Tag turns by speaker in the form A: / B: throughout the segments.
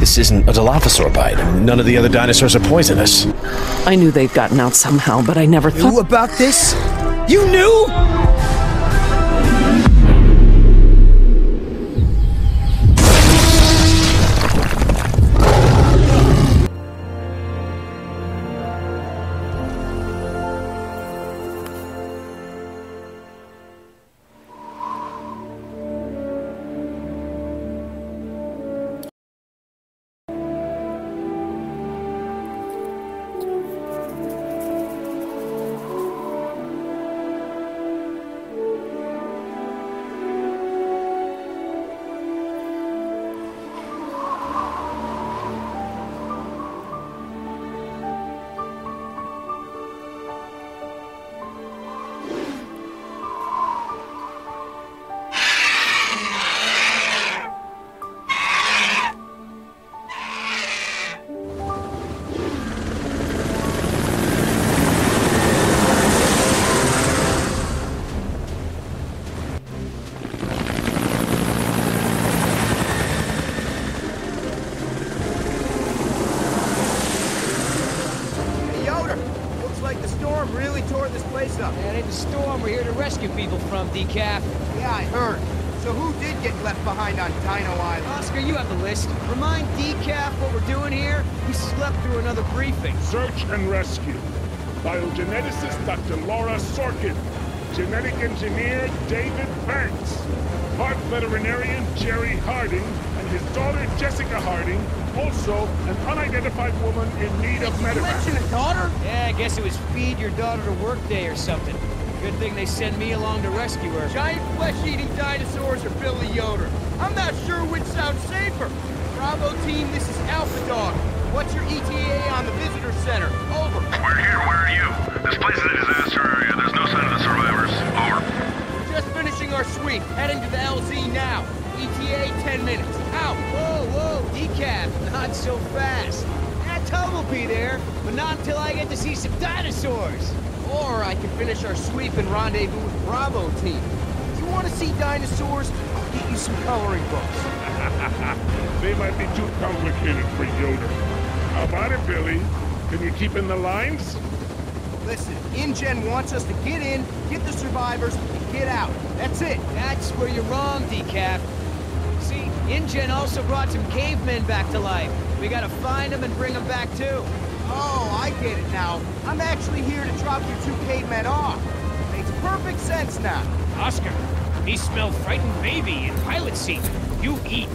A: This isn't a Dilophosaur bite. I mean, none of the other dinosaurs are poisonous.
B: I knew they'd gotten out somehow, but I never thought—
C: Knew about this? You knew?!
D: Decaf.
E: Yeah, I heard. So who did get left behind on Dino Island?
D: Oscar, you have the list. Remind Decaf what we're doing here. We slept through another briefing.
F: Search and rescue. Biogeneticist Dr. Laura Sorkin. Genetic engineer David Banks. Park veterinarian Jerry Harding and his daughter Jessica Harding. Also, an unidentified woman in need of medevac.
E: You mentioned a daughter?
D: Yeah, I guess it was feed your daughter to work day or something. Good thing they send me along to rescue her.
E: Giant flesh-eating dinosaurs or Billy Yoder? I'm not sure which sounds safer. Bravo team, this is Alpha Dog. What's your ETA on the visitor center? Over.
G: We're here. Where are you? This place is a disaster area. There's no sign of the survivors. Over.
E: We're just finishing our sweep. Heading to the LZ now. ETA 10 minutes. Out.
D: Whoa, decaf. Not so fast. That Tom will be there, but not until I get to see some dinosaurs.
E: Or I can finish our sweep and rendezvous with Bravo team. You want to see dinosaurs? I'll get you some coloring books.
F: They might be too complicated for Yoder. How about it, Billy? Can you keep in the lines?
E: Listen, InGen wants us to get in, get the survivors, and get out. That's it.
D: That's where you're wrong, Decaf. See, InGen also brought some cavemen back to life. We gotta find them and bring them back too.
E: Oh, I get it now. I'm actually here to drop your two cavemen off. Makes perfect sense now.
D: Oscar, he smelled frightened baby in pilot seat. You eat.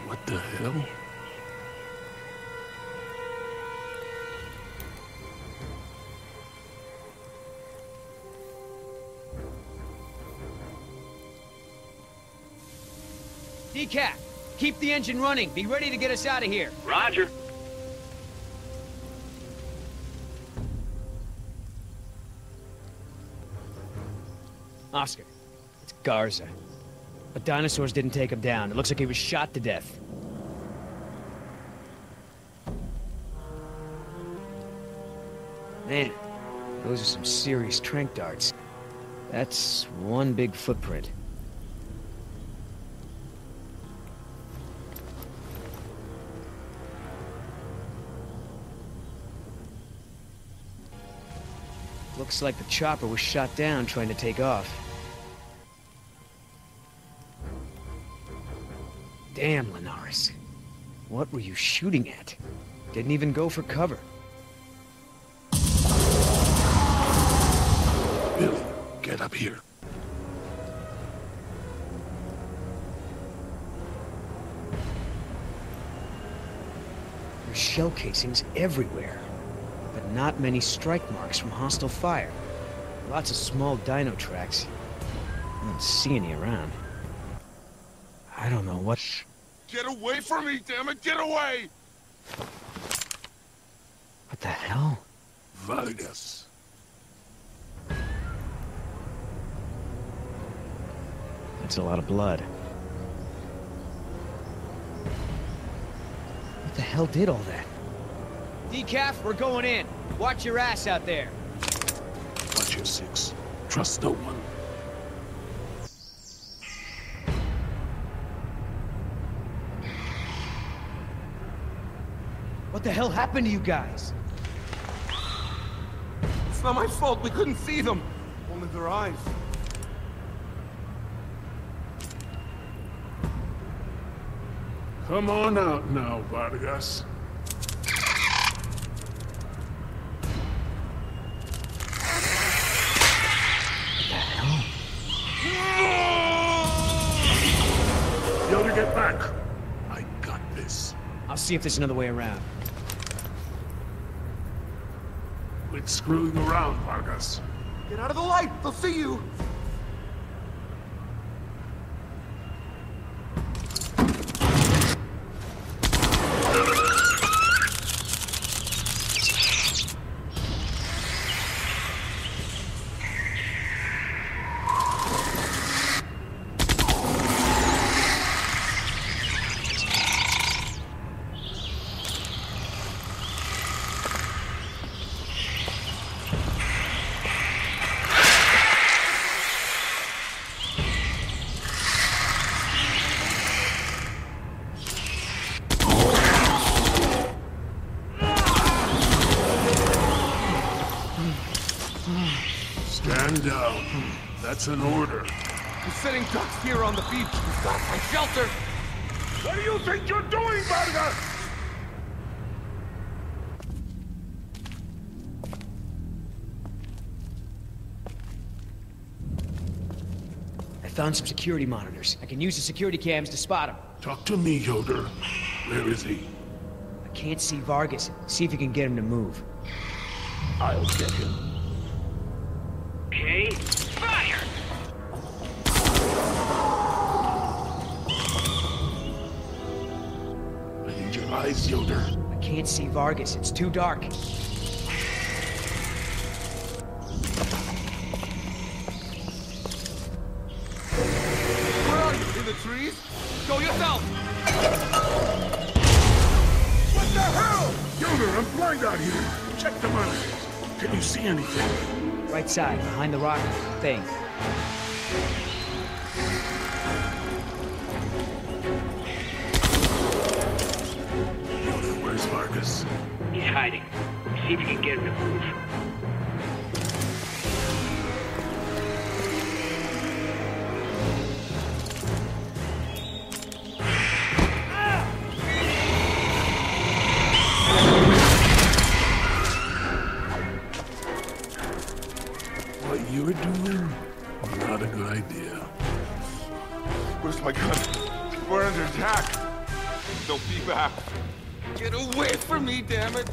F: What the hell?
D: Decaf, keep the engine running. Be ready to get us out of here.
G: Roger.
D: Oscar, it's Garza. But dinosaurs didn't take him down. It looks like he was shot to death. Man, those are some serious tranq darts. That's one big footprint. Looks like the chopper was shot down trying to take off. Damn, Linares. What were you shooting at? Didn't even go for cover.
F: Billy, get up here.
D: There's shell casings everywhere, but not many strike marks from hostile fire. Lots of small dino tracks. I don't see any around. I
C: don't know what...
F: Get away from me, damn it! Get away!
C: What the hell?
F: Vargas.
C: That's a lot of blood. What the hell did all that?
D: Decaf, we're going in. Watch your ass out there.
F: Watch your six. Trust no one.
D: What the hell happened to you guys?
E: It's not my fault. We couldn't see them. Only their eyes.
F: Come on out now, Vargas. Yoder, get back. I got this.
D: I'll see if there's another way around.
F: Quit screwing around, Vargas.
E: Get out of the light. They'll see you.
F: Stand down. That's an order.
E: We're setting ducks here on the beach. We've got my shelter.
F: What do you think you're doing, Vargas?
D: I found some security monitors. I can use the security cams to spot them.
F: Talk to me, Yoder. Where is he?
D: I can't see Vargas. See if you can get him to move.
F: I'll get him.
G: Okay, fire!
F: I need your eyes, Yoder.
D: I can't see Vargas. It's too dark.
E: Where are you? In the trees? Go yourself.
F: What the hell? Yoder, I'm blind out here. Check the monitors. Can you see anything?
D: Right side, behind the rock thing.
F: Yoder, where's Vargas?
G: He's hiding. See if you can get him to move.
F: What you're doing? Not a good idea.
E: Where's my gun? We're under attack. Don't be back. Get away from me, damn it.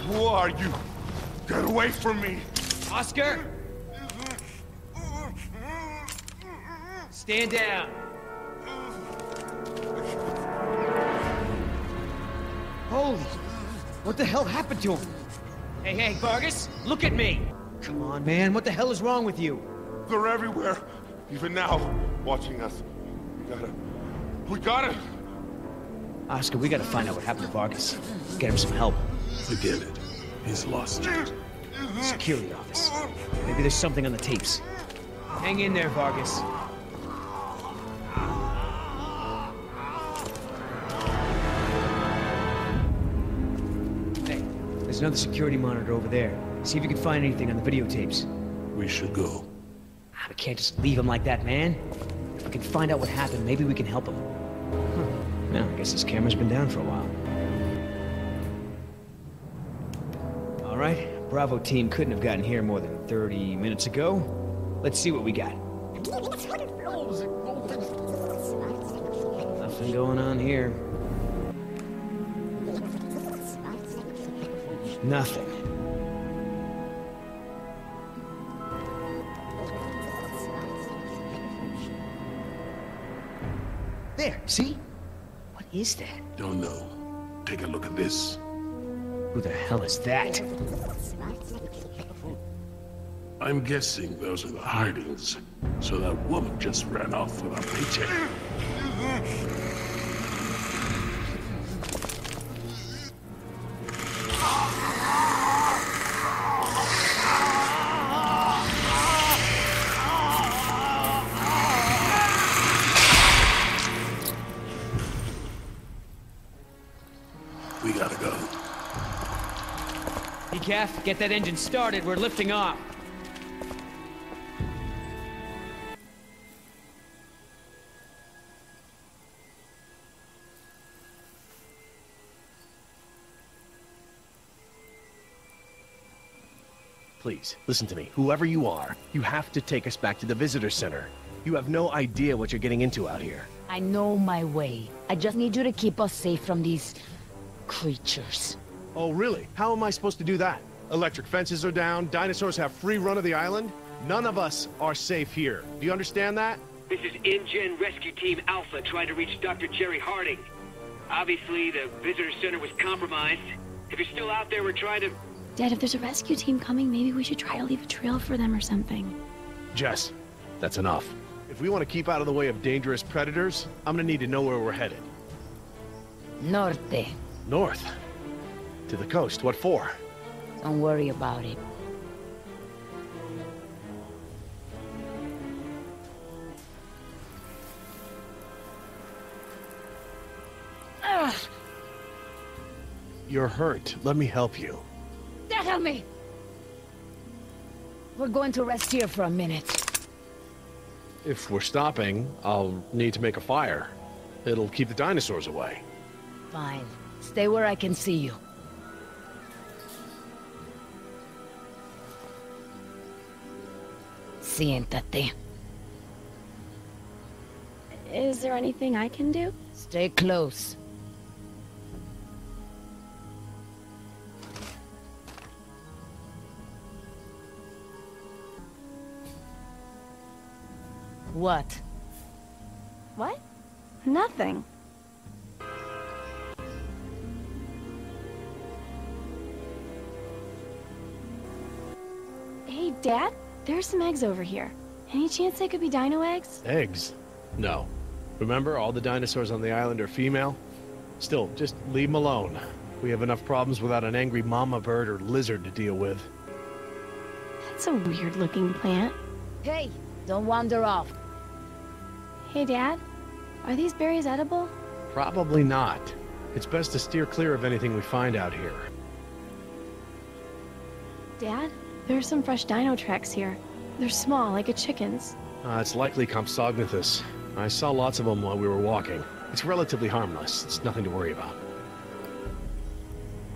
E: Who are you? Get away from me.
D: Oscar! Stand down. Holy... What the hell happened to him? Hey, Vargas, look at me! Come on, man, what the hell is wrong with you?
E: They're everywhere. Even now, watching us. We gotta...
D: Oscar, we gotta find out what happened to Vargas. Get him some help.
F: Forget it. He's lost it.
D: Security office. Maybe there's something on the tapes. Hang in there, Vargas. Hey, there's another security monitor over there. See if you can find anything on the videotapes.
F: We should go.
D: We can't just leave him like that, man. If we can find out what happened, maybe we can help him. Well, I guess this camera's been down for a while. All right, Bravo team couldn't have gotten here more than 30 minutes ago. Let's see what we got. Nothing going on here. Nothing.
E: There, see? What is that?
F: Don't know. Take a look at this.
E: Who the hell is that?
F: I'm guessing those are the hidings. So that woman just ran off with our paycheck. We gotta go.
D: Decaf, get that engine started. We're lifting off.
H: Please, listen to me. Whoever you are, you have to take us back to the visitor center. You have no idea what you're getting into out here.
I: I know my way. I just need you to keep us safe from these creatures.
H: Oh, really? How am I supposed to do that? Electric fences are down, dinosaurs have free run of the island. None of us are safe here. Do you understand that?
J: This is InGen Rescue Team Alpha trying to reach Dr. Jerry Harding. Obviously, the visitor center was compromised. If you're still out there, we're trying to...
K: Dad, if there's a rescue team coming, maybe we should try to leave a trail for them or something.
H: Jess, that's enough. If we want to keep out of the way of dangerous predators, I'm gonna need to know where we're headed.
I: Norte.
H: North? To the coast, what for?
I: Don't worry about it. Ugh.
H: You're hurt. Let me help you.
I: Help me! We're going to rest here for a minute.
H: If we're stopping, I'll need to make a fire. It'll keep the dinosaurs away.
I: Fine. Stay where I can see you. Siéntate.
K: Is there anything I can do?
I: Stay close. What?
K: What? Nothing. Hey, Dad, there's some eggs over here. Any chance they could be dino eggs?
H: Eggs? No. Remember, all the dinosaurs on the island are female? Still, just leave them alone. We have enough problems without an angry mama bird or lizard to deal with.
K: That's a weird-looking plant.
I: Hey, don't wander off.
K: Hey, Dad, are these berries edible?
H: Probably not. It's best to steer clear of anything we find out here.
K: Dad, there's some fresh dino tracks here. They're small, like a chicken's.
H: It's likely Compsognathus. I saw lots of them while we were walking. It's relatively harmless. It's nothing to worry about.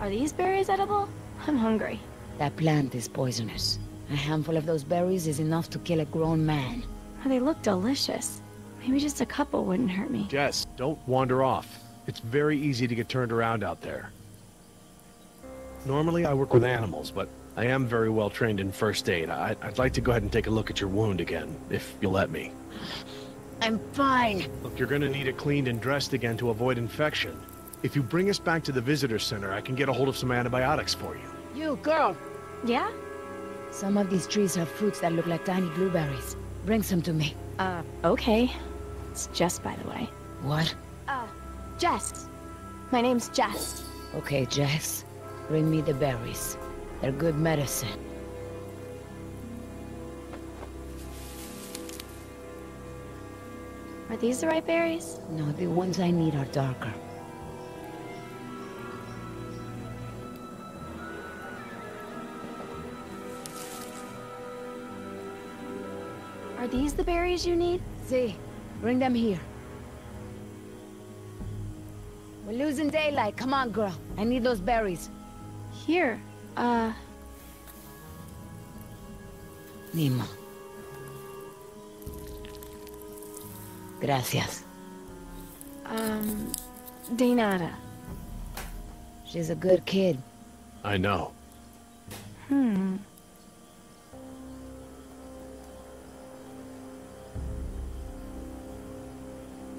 K: Are these berries edible? I'm hungry.
I: That plant is poisonous. A handful of those berries is enough to kill a grown man.
K: They look delicious. Maybe just a couple wouldn't hurt me.
H: Jess, don't wander off. It's very easy to get turned around out there. Normally I work with animals, but I am very well trained in first aid. I'd like to go ahead and take a look at your wound again, if you'll let me.
I: I'm fine.
H: Look, you're gonna need it cleaned and dressed again to avoid infection. If you bring us back to the visitor center, I can get a hold of some antibiotics for you.
I: You, girl.
K: Yeah?
I: Some of these trees have fruits that look like tiny blueberries. Bring some to me.
K: Okay. It's Jess, by the way.
I: What?
K: Jess. My name's Jess.
I: Okay, Jess. Bring me the berries. They're good medicine.
K: Are these the right berries?
I: No, the ones I need are darker.
K: Are these the berries you need?
I: See, bring them here. We're losing daylight. Come on, girl. I need those berries.
K: Here.
I: Nima. Gracias.
K: De nada.
I: She's a good kid.
H: I know.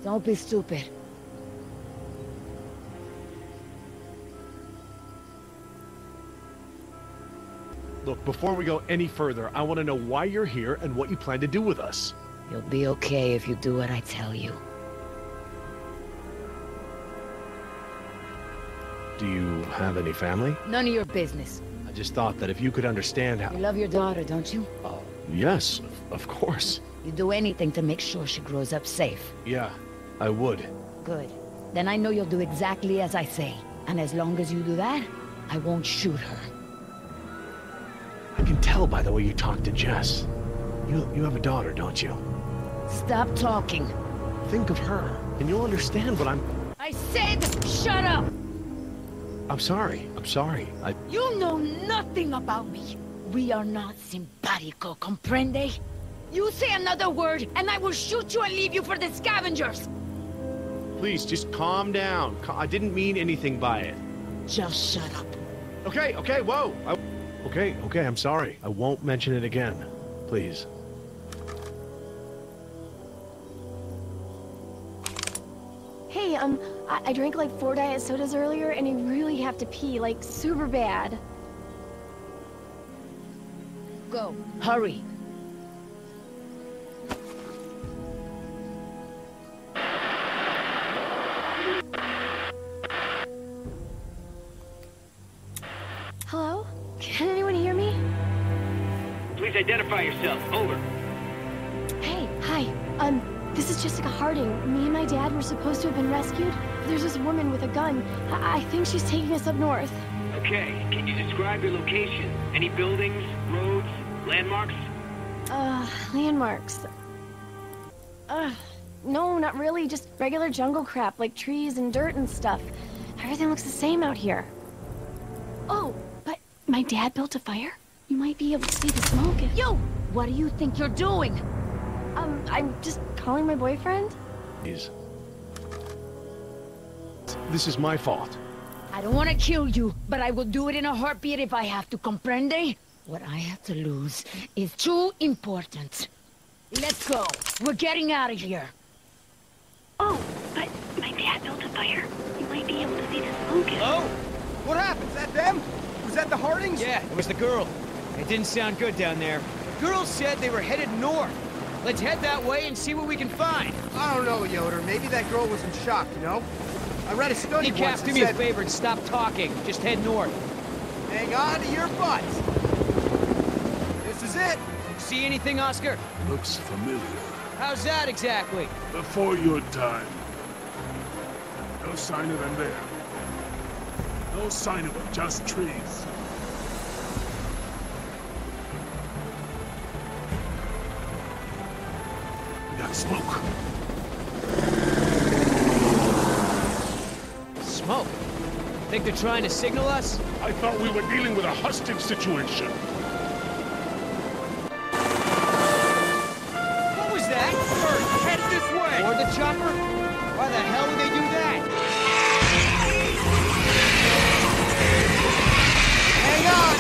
I: Don't be stupid.
H: Look, before we go any further, I want to know why you're here and what you plan to do with us.
I: You'll be okay if you do what I tell you.
H: Do you have any family?
I: None of your business.
H: I just thought that if you could understand how...
I: You love your daughter, don't you?
H: Yes, of course.
I: You do anything to make sure she grows up safe.
H: Yeah, I would.
I: Good. Then I know you'll do exactly as I say. And as long as you do that, I won't shoot her.
H: I can tell by the way you talk to Jess. You have a daughter, don't you?
I: Stop talking.
H: Think of her, and you'll understand what I'm...
I: I said shut up!
H: I'm sorry.
I: You know nothing about me. We are not simpatico, comprende? You say another word, and I will shoot you and leave you for the scavengers!
H: Please, just calm down. I didn't mean anything by it.
I: Just shut up.
H: Okay, whoa! Okay, I'm sorry. I won't mention it again. Please.
K: Hey, I drank like 4 diet sodas earlier, and I really have to pee, like, super bad.
I: Go. Hurry.
K: Hello? Can anyone hear me?
J: Please identify yourself. Over.
K: Hey, hi. This is Jessica Harding. Me and my dad were supposed to have been rescued. There's this woman with a gun. I think she's taking us up north.
J: Okay, can you describe your location? Any buildings, roads, landmarks?
K: Landmarks. No, not really. Just regular jungle crap, like trees and dirt and stuff. Everything looks the same out here. Oh, but my dad built a fire? You might be able to see the smoke if...
I: Yo! What do you think you're doing?
K: I'm just calling my boyfriend.
H: Please. This is my fault.
I: I don't want to kill you, but I will do it in a heartbeat if I have to, comprende? What I have to lose is too important. Let's go. We're getting out of here.
K: Oh, but my dad built a fire. You might be able to see the smoke if...
E: Hello? What happened? Is that them? Was that the Hardings?
D: Yeah, it was the girl. It didn't sound good down there. The girl said they were headed north. Let's head that way and see what we can find.
E: I don't know, Yoder. Maybe that girl was in shock, you know? I read a study
D: Hey,
E: once
D: Cap,
E: that
D: do me a
E: said...
D: favor and stop talking. Just head north.
E: Hang on to your butts. This is it.
D: See anything, Oscar?
F: Looks familiar.
D: How's that exactly?
F: Before your time. No sign of them there. No sign of them, just trees. We got smoke.
D: Smoke? Think they're trying to signal us?
F: I thought we were dealing with a hostage situation.
D: What was that?
E: Bird, headed this way.
D: Or the chopper? Why the hell would they do that?
E: Hang on.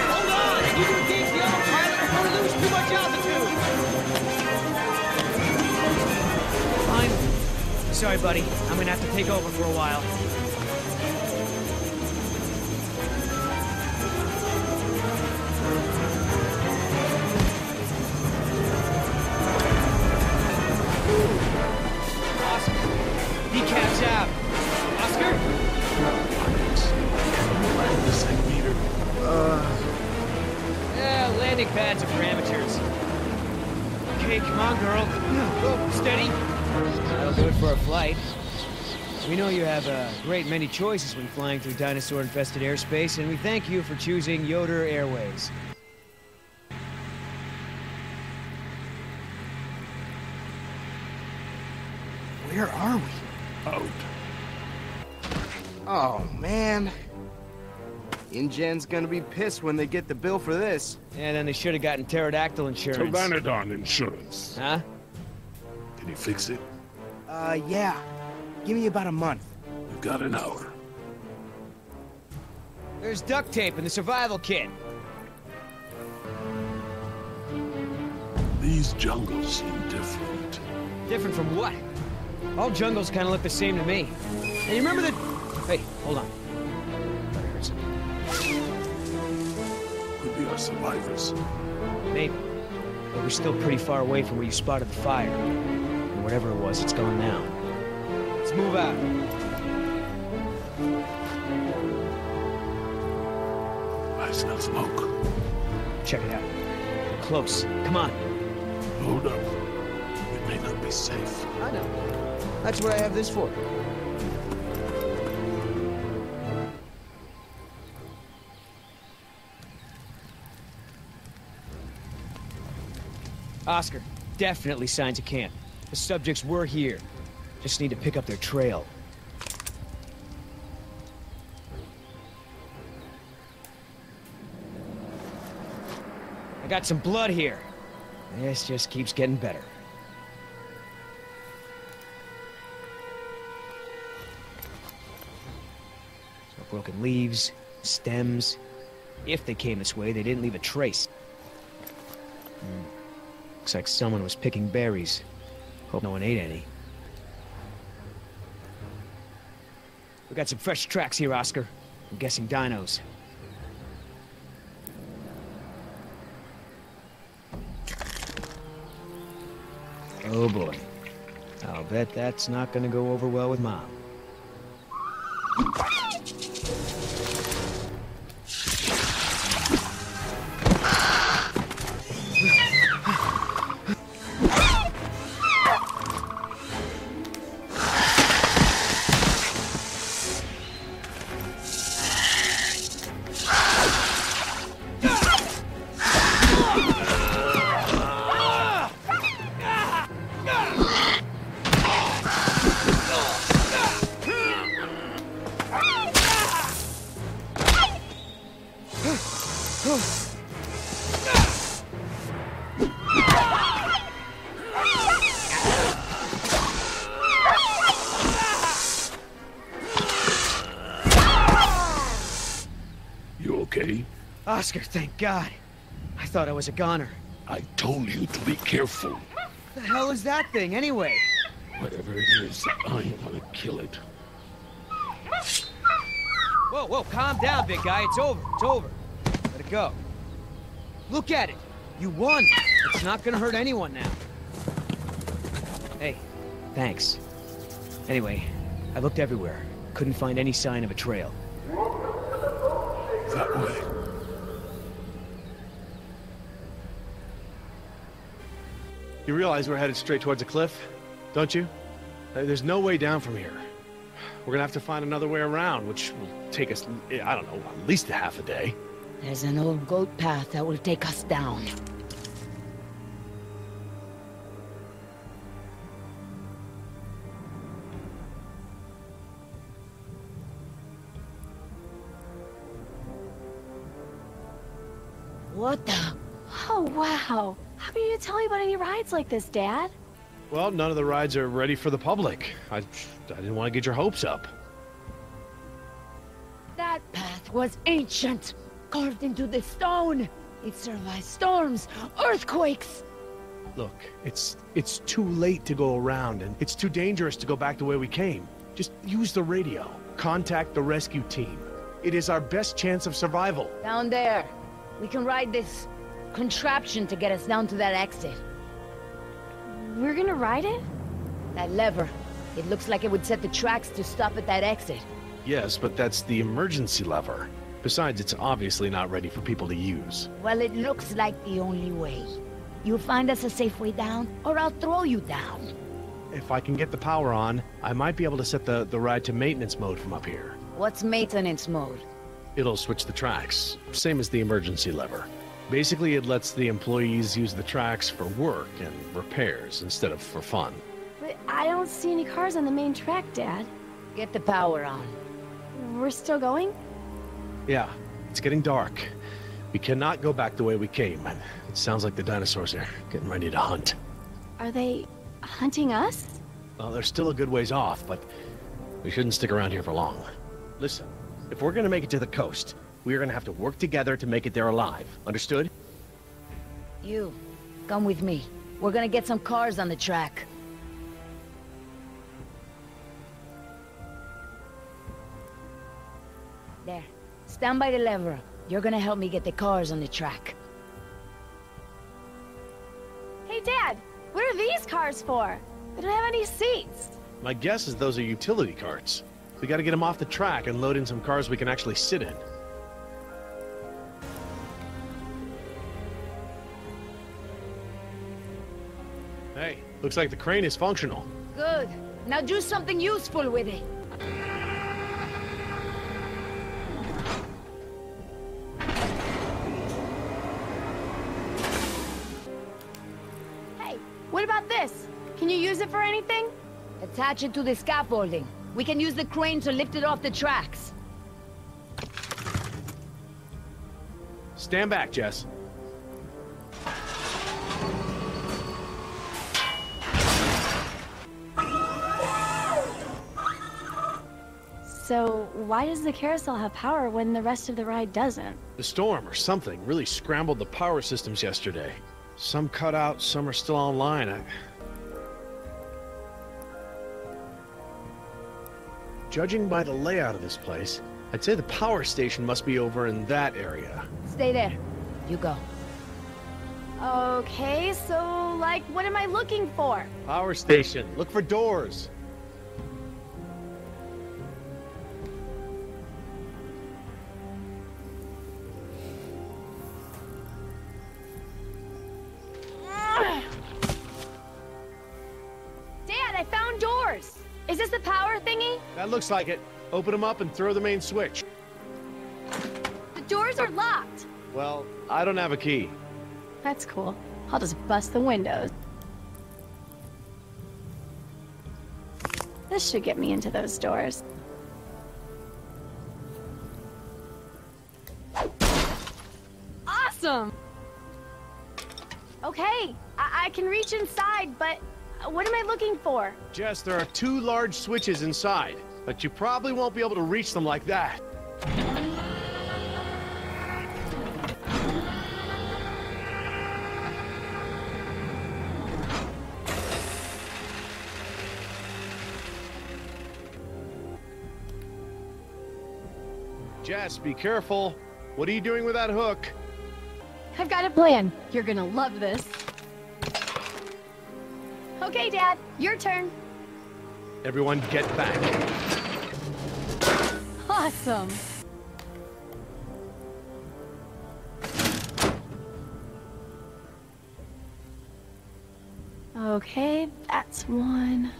D: Hold on! You do DPR, pilot, before we lose too much altitude! Finally. Sorry, buddy. I'm gonna have to take over for a while. Oscar. Decap's out. Oscar? Yeah, landing pads are for amateurs. Okay, come on, girl. Oh, steady. That'll do it for a flight. We know you have a great many choices when flying through dinosaur-infested airspace, and we thank you for choosing Yoder Airways.
E: Where are we?
F: Out.
E: Oh, man. InGen's gonna be pissed when they get the bill for this.
D: And then they should have gotten pterodactyl insurance.
F: Pteranodon insurance.
D: Huh?
F: Can you fix it?
E: Yeah. Give me about a month.
F: You've got an hour.
D: There's duct tape in the survival kit.
F: These jungles seem different.
D: Different from what? All jungles kind of look the same to me. And you remember that... Hey, hold on. That hurts.
F: Could be our survivors.
D: Maybe. But we're still pretty far away from where you spotted the fire. And whatever it was, it's gone now. Let's move out.
F: I smell smoke.
D: Check it out. We're close. Come on.
F: Hold up. It may not be safe.
D: I know. That's what I have this for. Oscar, definitely signs of camp. The subjects were here. Just need to pick up their trail. I got some blood here. This just keeps getting better. So broken leaves, stems. If they came this way, they didn't leave a trace. Looks like someone was picking berries. Hope no one ate any. We got some fresh tracks here, Oscar. I'm guessing dinos. Oh boy. I'll bet that's not gonna go over well with Mom. Oscar, thank God. I thought I was a goner.
F: I told you to be careful.
D: What the hell is that thing, anyway?
F: Whatever it is, I'm gonna kill it.
D: Whoa, whoa, calm down, big guy. It's over. It's over. Let it go. Look at it. You won. It's not gonna hurt anyone now. Hey, thanks. Anyway, I looked everywhere. Couldn't find any sign of a trail.
F: That way.
H: You realize we're headed straight towards a cliff, don't you? There's no way down from here. We're gonna have to find another way around, which will take us, I don't know, at least a half a day.
I: There's an old goat path that will take us down. What the?
K: Oh, wow. How come you didn't tell me about any rides like this, Dad?
H: Well, none of the rides are ready for the public. I didn't want to get your hopes up.
I: That path was ancient, carved into the stone. It survived storms, earthquakes.
H: Look, it's too late to go around, and it's too dangerous to go back the way we came. Just use the radio. Contact the rescue team. It is our best chance of survival.
I: Down there. We can ride this contraption to get us down to that exit.
K: We're gonna ride it?
I: That lever. It looks like it would set the tracks to stop at that exit.
H: Yes, but that's the emergency lever. Besides, it's obviously not ready for people to use.
I: Well, it looks like the only way. You find us a safe way down, or I'll throw you down.
H: If I can get the power on, I might be able to set the ride to maintenance mode from up here.
I: What's maintenance mode?
H: It'll switch the tracks, same as the emergency lever. Basically, it lets the employees use the tracks for work and repairs instead of for fun.
K: But I don't see any cars on the main track, Dad.
I: Get the power on.
K: We're still going?
H: Yeah, it's getting dark. We cannot go back the way we came. It sounds like the dinosaurs are getting ready to hunt.
K: Are they hunting us?
H: Well, they're still a good ways off, but we shouldn't stick around here for long. Listen, if we're gonna make it to the coast, we're gonna have to work together to make it there alive. Understood?
I: You, come with me. We're gonna get some cars on the track. There. Stand by the lever. You're gonna help me get the cars on the track.
K: Hey, Dad, what are these cars for? They don't have any seats.
H: My guess is those are utility carts. We gotta get them off the track and load in some cars we can actually sit in. Hey, looks like the crane is functional.
I: Good. Now do something useful with it.
K: Hey, what about this? Can you use it for anything?
I: Attach it to the scaffolding. We can use the crane to lift it off the tracks.
H: Stand back, Jess.
K: So, why does the carousel have power when the rest of the ride doesn't?
H: The storm or something really scrambled the power systems yesterday. Some cut out, some are still online. Judging by the layout of this place, I'd say the power station must be over in that area.
I: Stay there. You go.
K: Okay, so, like, what am I looking for?
H: Power station. Look for doors.
K: Dad, I found doors! Is this the power thingy?
H: That looks like it. Open them up and throw the main switch.
K: The doors are locked.
H: Well, I don't have a key.
K: That's cool. I'll just bust the windows. This should get me into those doors. Awesome! Okay, I can reach inside, but what am I looking for?
H: Jess, there are 2 large switches inside, but you probably won't be able to reach them like that. Jess, be careful. What are you doing with that hook?
K: I've got a plan. You're gonna love this. Okay, Dad, your turn.
H: Everyone get back.
K: Awesome. Okay, that's one.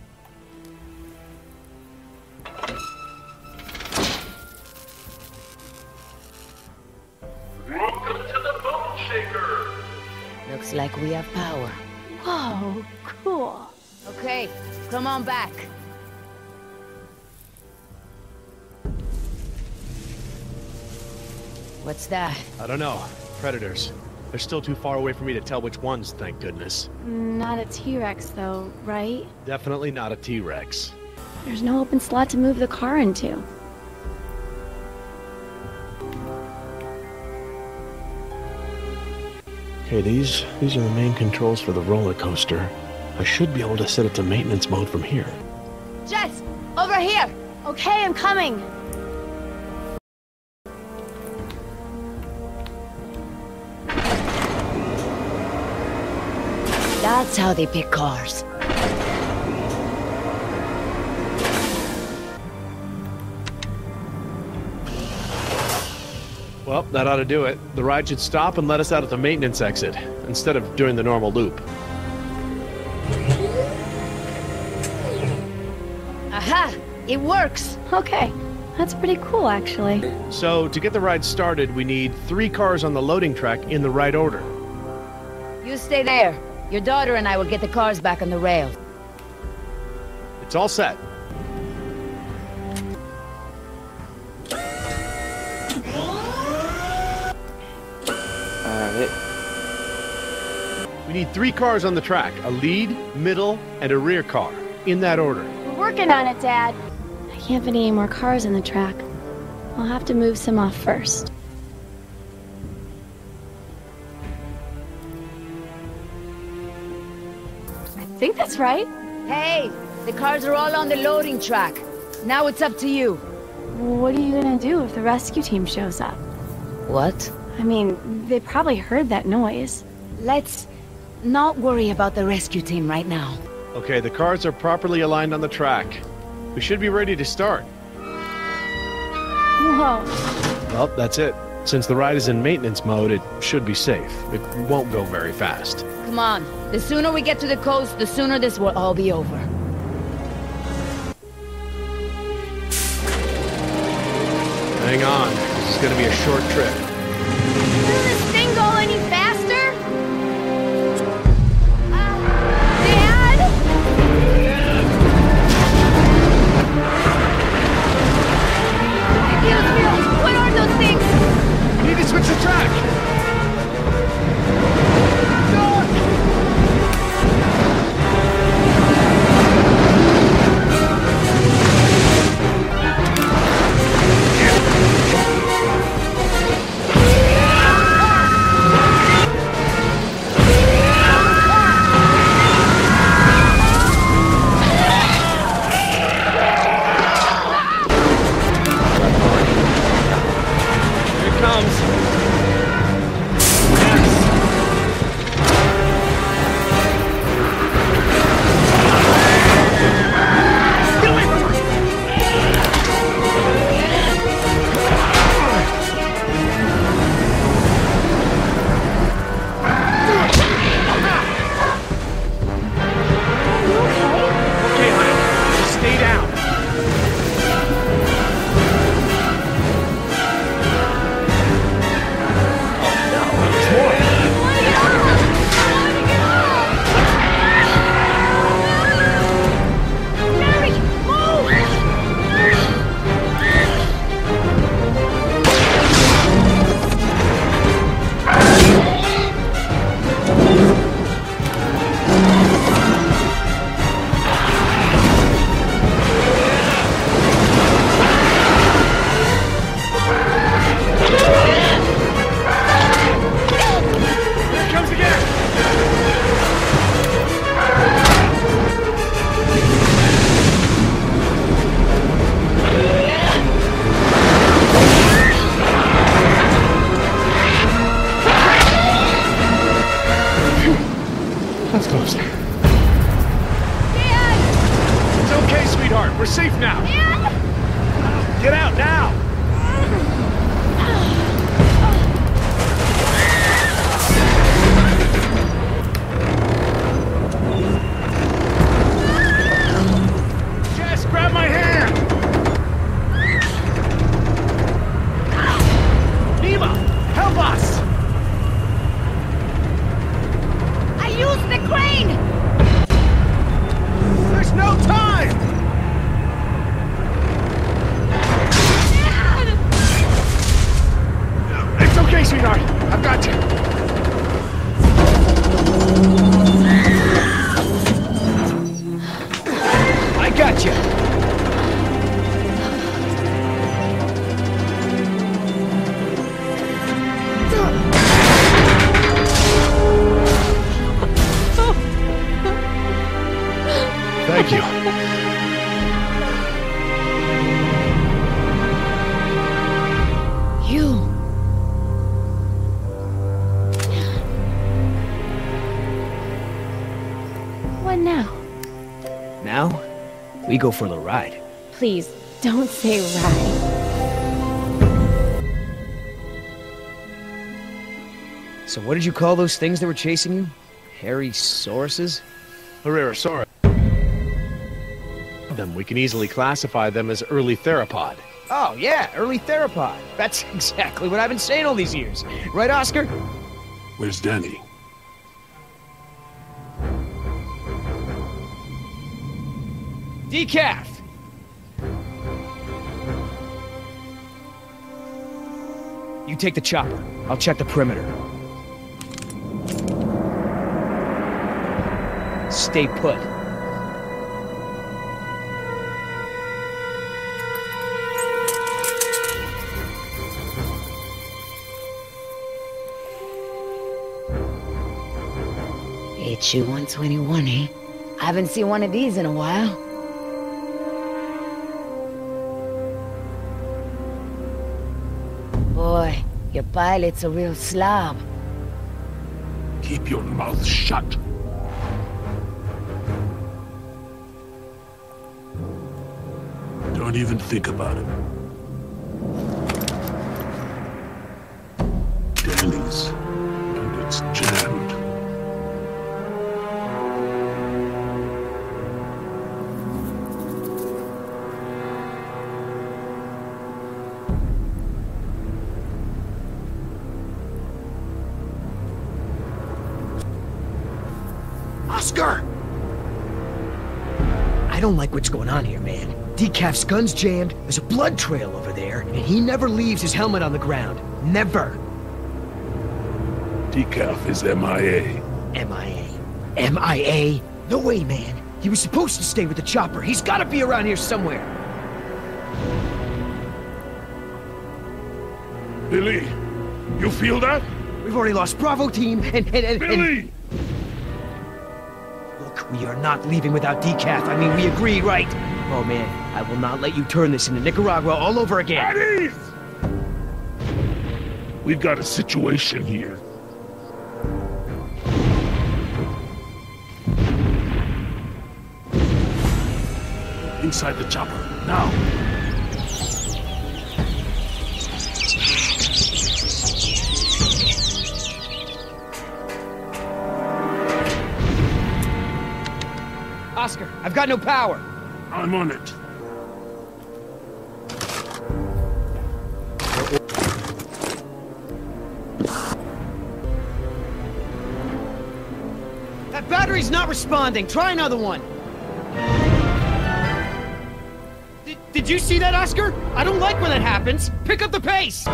G: Welcome to the Bone Shaker!
I: Looks like we have power.
K: Whoa, cool.
I: Okay, come on back. What's that?
H: I don't know. Predators. They're still too far away for me to tell which ones, thank goodness.
K: Not a T-Rex, though, right?
H: Definitely not a T-Rex.
K: There's no open slot to move the car into.
H: Okay, these are the main controls for the roller coaster. I should be able to set it to maintenance mode from here.
I: Jess, over here!
K: Okay, I'm coming.
I: That's how they pick cars.
H: Well, that ought to do it. The ride should stop and let us out at the maintenance exit, instead of doing the normal loop.
I: Aha! It works!
K: Okay, that's pretty cool, actually.
H: So, to get the ride started, we need 3 cars on the loading track in the right order.
I: You stay there. Your daughter and I will get the cars back on the rail.
H: It's all set. We need 3 cars on the track, a lead, middle, and a rear car, in that order.
K: We're working on it, Dad. I can't fit any more cars on the track. I'll have to move some off first. think that's right.
I: Hey, the cars are all on the loading track. Now it's up to you.
K: What are you gonna do if the rescue team shows up?
I: What?
K: I mean, they probably heard that noise.
I: Let's not worry about the rescue team right now.
H: Okay, the cars are properly aligned on the track. We should be ready to start.
K: Whoa.
H: Well, that's it. Since the ride is in maintenance mode, it should be safe. It won't go very fast.
I: Come on. The sooner we get to the coast, the sooner this will all be over.
H: Hang on. This is gonna be a short trip.
K: Will this thing go any faster? Dad? Dios mío, what are those things?
H: We need to switch the track! That's close.
K: Dad!
H: It's okay, sweetheart. We're safe now.
K: Dad!
H: Get out now! Jess, grab my hand! Nima, help us!
I: I used the crane!
H: There's no time! It's okay, sweetheart. I've got you. I got you. Thank you.
I: You.
K: What now?
C: Now, we go for the ride.
K: Please, don't say ride.
C: So what did you call those things that were chasing you? Hairy sauruses?
H: Herrerasaurus. We can easily classify them as early theropod.
C: Oh, yeah, early theropod. That's exactly what I've been saying all these years. Right, Oscar?
F: Where's Danny?
C: Decaf! You take the chopper. I'll check the perimeter. Stay put.
I: HU-121, eh? I haven't seen one of these in a while. Boy, your pilot's a real slob.
F: Keep your mouth shut. Don't even think about it. Denny's, and it's jammed.
C: Oscar! I don't like what's going on here, man. Decaf's gun's jammed, there's a blood trail over there, and he never leaves his helmet on the ground. Never.
F: Decaf is MIA.
C: MIA. MIA? No way, man. He was supposed to stay with the chopper. He's gotta be around here somewhere.
F: Billy, you feel that?
C: We've already lost Bravo team, and
F: Billy!
C: Look, we are not leaving without Decaf. I mean, we agreed, right? Oh, man, I will not let you turn this into Nicaragua all over again.
F: At ease! We've got a situation here. Inside the chopper, now.
C: Oscar, I've got no power.
F: I'm on it.
C: That battery's not responding. Try another one. Did you see that, Oscar? I don't like when that happens. Pick up the pace.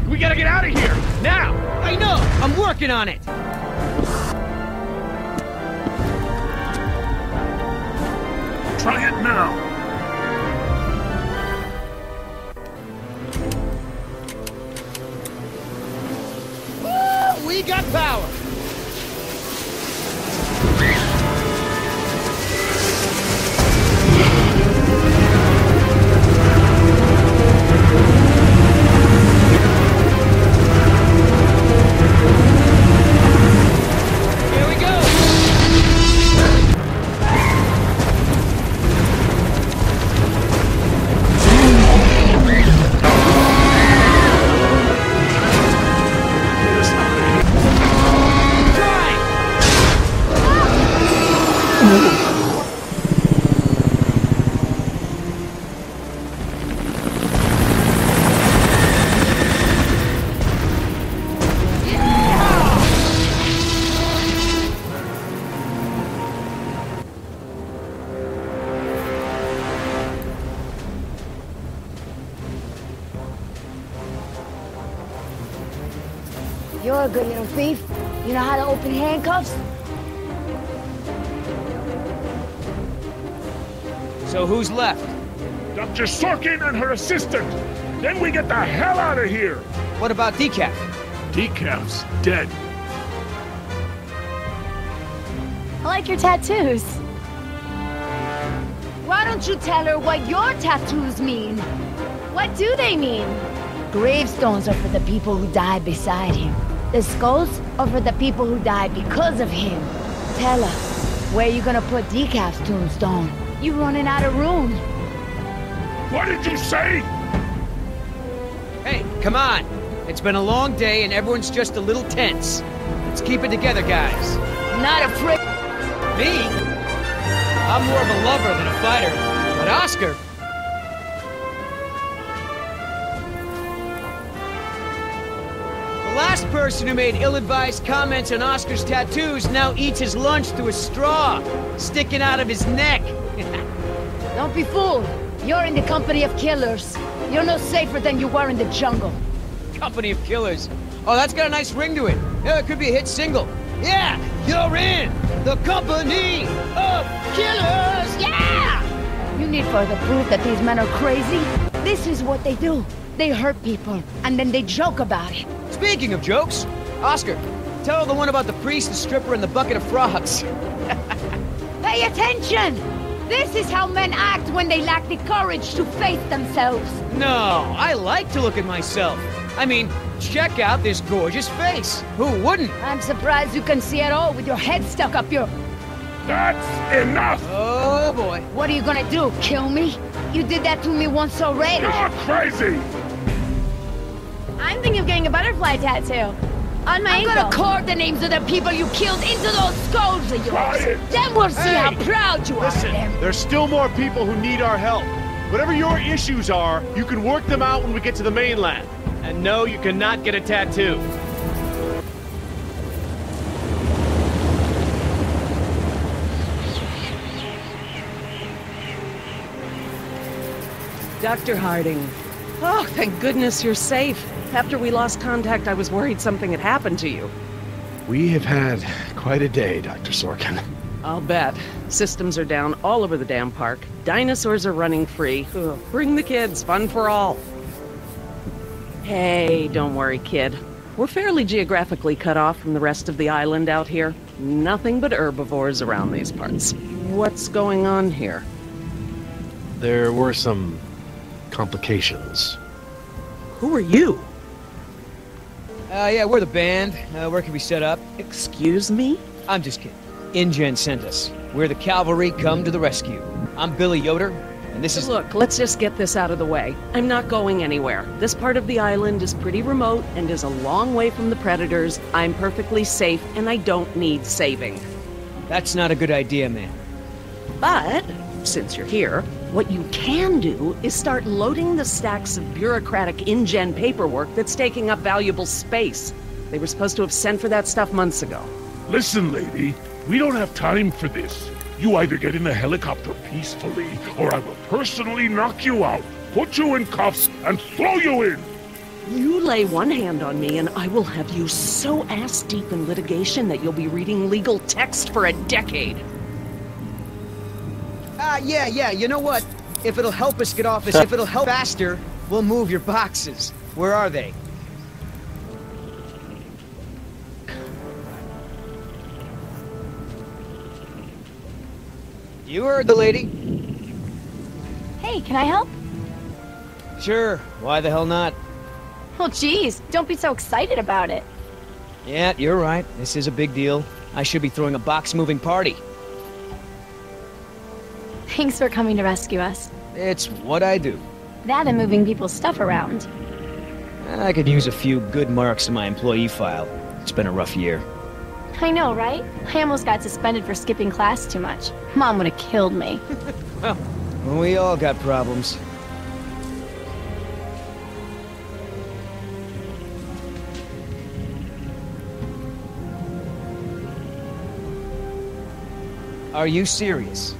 E: We gotta get out of here! Now!
C: I know! I'm working on it!
F: Try it now!
C: Woo! We got power!
I: You're a good little thief. You know how to open handcuffs?
C: So who's left?
F: Dr. Sorkin and her assistant! Then we get the hell out of here!
C: What about Decaf?
F: Decaf's dead.
K: I like your tattoos.
I: Why don't you tell her what your tattoos mean?
K: What do they mean?
I: Gravestones are for the people who died beside him. The skulls are for the people who died because of him. Tell her, where you gonna put Decaf's tombstone? You running out of room.
F: What did you say?
C: Hey, come on. It's been a long day and everyone's just a little tense. Let's keep it together, guys.
I: Not afraid.
C: Me? I'm more of a lover than a fighter. But Oscar... The last person who made ill-advised comments on Oscar's tattoos now eats his lunch through a straw, sticking out of his neck.
I: Don't be fooled. You're in the company of killers. You're no safer than you were in the jungle.
C: Company of killers. Oh, that's got a nice ring to it. Yeah, it could be a hit single. Yeah, you're in.
D: The company of killers!
I: Yeah! You need further proof that these men are crazy? This is what they do. They hurt people, and then they joke about it.
D: Speaking of jokes, Oscar, tell her the one about the priest, the stripper, and the bucket of frogs.
I: Pay attention! This is how men act when they lack the courage to face themselves.
D: No, I like to look at myself. I mean, check out this gorgeous face. Who wouldn't?
I: I'm surprised you can see at all with your head stuck up your...
F: That's enough!
D: Oh, boy.
I: What are you gonna do, kill me? You did that to me once already.
F: You're crazy!
K: I'm thinking of getting a butterfly tattoo. On my ankle.
I: I'm gonna carve the names of the people you killed into those skulls of yours. Then we'll see how proud you are of them.
H: There's still more people who need our help. Whatever your issues are, you can work them out when we get to the mainland. And no, you cannot get a tattoo.
B: Dr. Harding. Oh, thank goodness you're safe. After we lost contact, I was worried something had happened to you.
H: We have had quite a day, Dr. Sorkin.
B: I'll bet. Systems are down all over the damn park. Dinosaurs are running free. Ugh, bring the kids, fun for all. Hey, don't worry, kid. We're fairly geographically cut off from the rest of the island out here. Nothing but herbivores around these parts. What's going on here?
H: There were some complications.
B: Who are you?
D: Yeah, we're the band. Where can we set up?
B: Excuse me?
D: I'm just kidding. InGen sent us. We're the cavalry come to the rescue. I'm Billy Yoder, and this is...
B: Look, let's just get this out of the way. I'm not going anywhere. This part of the island is pretty remote and is a long way from the predators. I'm perfectly safe, and I don't need saving.
D: That's not a good idea, man.
B: But, since you're here, what you can do is start loading the stacks of bureaucratic InGen paperwork that's taking up valuable space. They were supposed to have sent for that stuff months ago.
F: Listen, lady, we don't have time for this. You either get in the helicopter peacefully, or I will personally knock you out, put you in cuffs, and throw you in!
B: You lay one hand on me and I will have you so ass-deep in litigation that you'll be reading legal text for a decade.
D: Yeah, you know what? If it'll help us get off this, if it'll help faster, we'll move your boxes. Where are they? You heard the lady.
K: Hey, can I help?
D: Sure, why the hell not?
K: Well, geez, don't be so excited about it.
D: Yeah, you're right. This is a big deal. I should be throwing a box-moving party.
K: Thanks for coming to rescue us.
D: It's what I do.
K: That and moving people's stuff around.
D: I could use a few good marks in my employee file. It's been a rough year.
K: I know, right? I almost got suspended for skipping class too much. Mom would have killed me.
D: Well, we all got problems. Are you serious?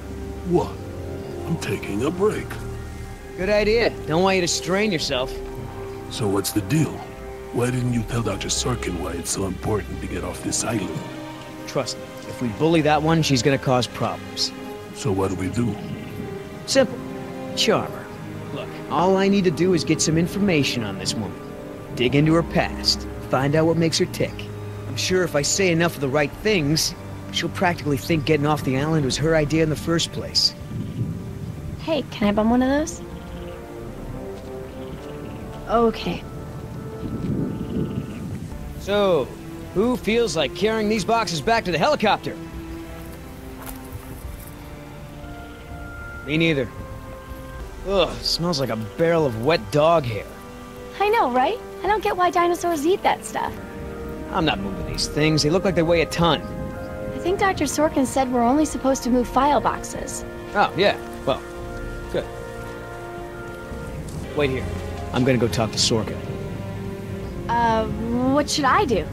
F: What? I'm taking a break.
D: Good idea. Don't want you to strain yourself.
F: So what's the deal? Why didn't you tell Dr. Sorkin why it's so important to get off this island?
D: Trust me, if we bully that one, she's gonna cause problems.
F: So what do we do?
D: Simple. Charm her. Look, all I need to do is get some information on this woman. Dig into her past. Find out what makes her tick. I'm sure if I say enough of the right things, she'll practically think getting off the island was her idea in the first place.
K: Hey, can I bum one of those? Okay.
D: So, who feels like carrying these boxes back to the helicopter? Me neither. Ugh, smells like a barrel of wet dog hair.
K: I know, right? I don't get why dinosaurs eat that stuff.
D: I'm not moving these things. They look like they weigh a ton.
K: I think Dr. Sorkin said we're only supposed to move file boxes.
D: Oh, yeah. Well, good. Wait here. I'm gonna go talk to Sorkin.
K: What should I do?